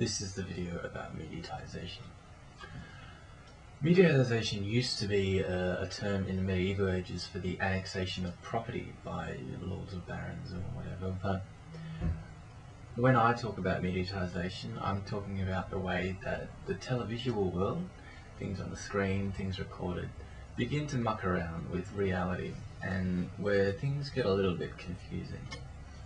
This is the video about mediatization. Mediatization used to be a term in the medieval ages for the annexation of property by lords or barons or whatever, but when I talk about mediatization, I'm talking about the way that the televisual world, things on the screen, things recorded, begin to muck around with reality, and where things get a little bit confusing.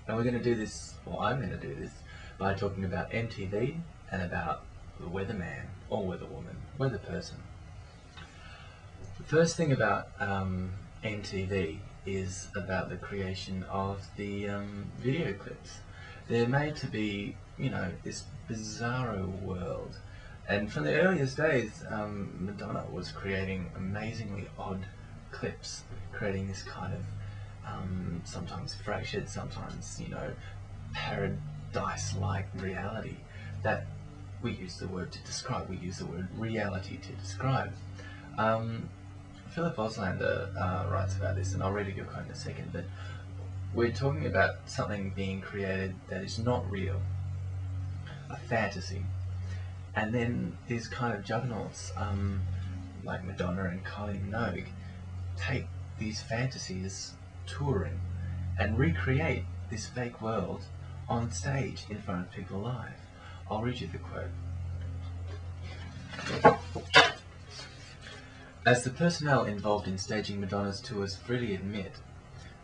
And we're going to do this, or I'm going to do this, by talking about MTV and about the weatherman or weatherwoman, weather person. The first thing about MTV is about the creation of the video clips. They're made to be, you know, this bizarro world. And from the earliest days, Madonna was creating amazingly odd clips, creating this kind of sometimes fractured, sometimes, you know, paradise-like reality that we use the word to describe. We use the word reality to describe. Philip Auslander writes about this, and I'll read a your quote in a second, but we're talking about something being created that is not real, a fantasy. And then these kind of juggernauts, like Madonna and Kylie Minogue, take these fantasies touring and recreate this fake world on stage in front of people live. I'll read you the quote. As the personnel involved in staging Madonna's tours freely admit,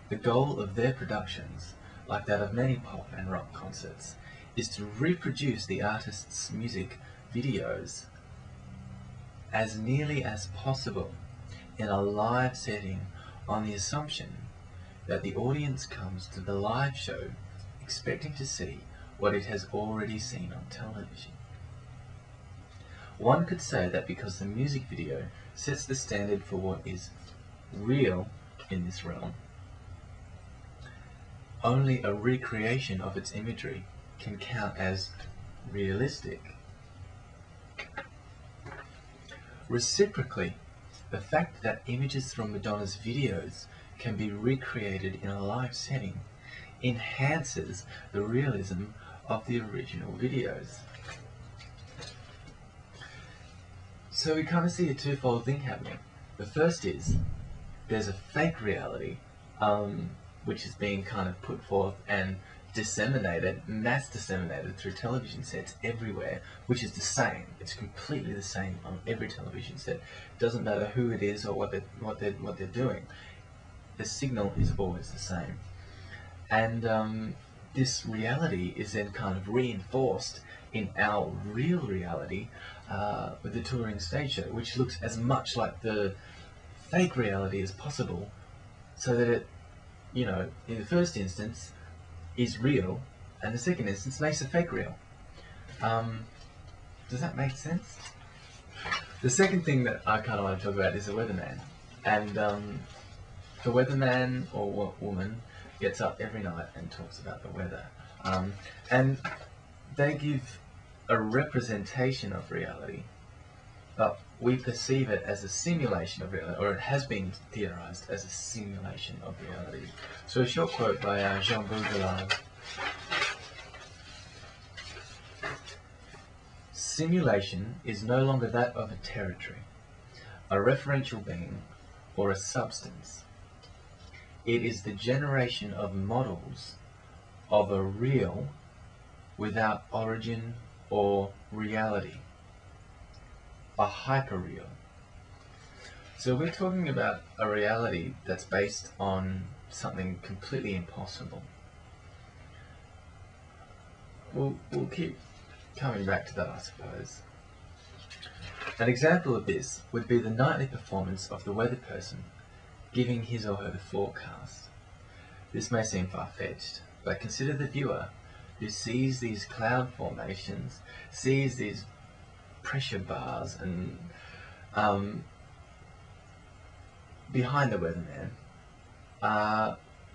the goal of their productions, like that of many pop and rock concerts, is to reproduce the artist's music videos as nearly as possible in a live setting, on the assumption that the audience comes to the live show expecting to see what it has already seen on television. One could say that because the music video sets the standard for what is real in this realm, only a recreation of its imagery can count as realistic. Reciprocally, the fact that images from Madonna's videos can be recreated in a live setting enhances the realism of the original videos. So we kind of see a twofold thing happening. The first is, there's a fake reality, which is being kind of put forth and disseminated, mass disseminated through television sets everywhere, which is the same. It's completely the same on every television set. It doesn't matter who it is or what they're doing. The signal is always the same. And this reality is then kind of reinforced in our real reality with the touring stage show, which looks as much like the fake reality as possible, so that it, you know, in the first instance is real, and the second instance makes it fake real. Does that make sense? The second thing that I kind of want to talk about is the weatherman. And the weatherman or woman gets up every night and talks about the weather. And they give a representation of reality, but we perceive it as a simulation of reality, or it has been theorized as a simulation of reality. So a short quote by Baudrillard. Simulation is no longer that of a territory, a referential being, or a substance. It is the generation of models of a real without origin or reality, a hyperreal. So we're talking about a reality that's based on something completely impossible. We'll keep coming back to that, I suppose. An example of this would be the nightly performance of the weather person giving his or her forecast. This may seem far-fetched, but consider the viewer who sees these cloud formations, sees these pressure bars and behind the weatherman,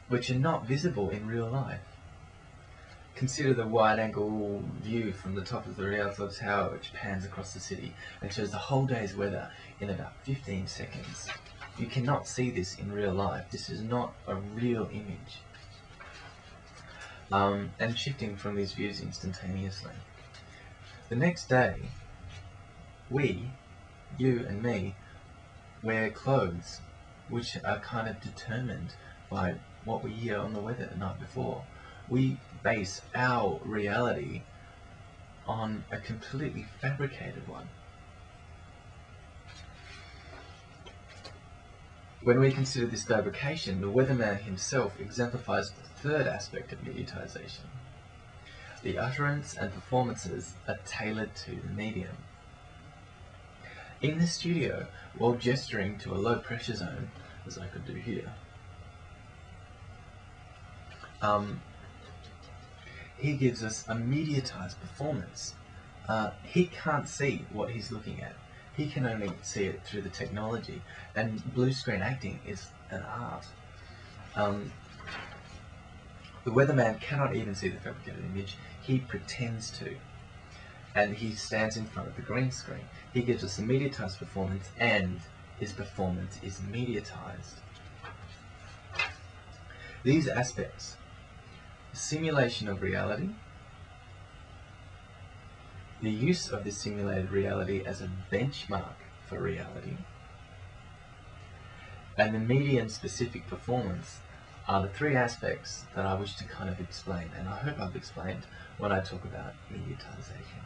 which are not visible in real life. Consider the wide-angle view from the top of the Rialto Tower, which pans across the city and shows the whole day's weather in about 15 seconds. You cannot see this in real life. This is not a real image. And shifting from these views instantaneously. The next day, we, you and me, wear clothes which are kind of determined by what we hear on the weather the night before. We base our reality on a completely fabricated one. When we consider this fabrication, the weatherman himself exemplifies the third aspect of mediatization. The utterance and performances are tailored to the medium. In the studio, while gesturing to a low pressure zone, as I could do here, he gives us a mediatized performance. He can't see what he's looking at. He can only see it through the technology, and blue screen acting is an art. The weatherman cannot even see the fabricated image. He pretends to, and he stands in front of the green screen. He gives us a mediatized performance, and his performance is mediatized. These aspects: the simulation of reality, the use of this simulated reality as a benchmark for reality, and the medium-specific performance are the three aspects that I wish to kind of explain, and I hope I've explained when I talk about mediatization.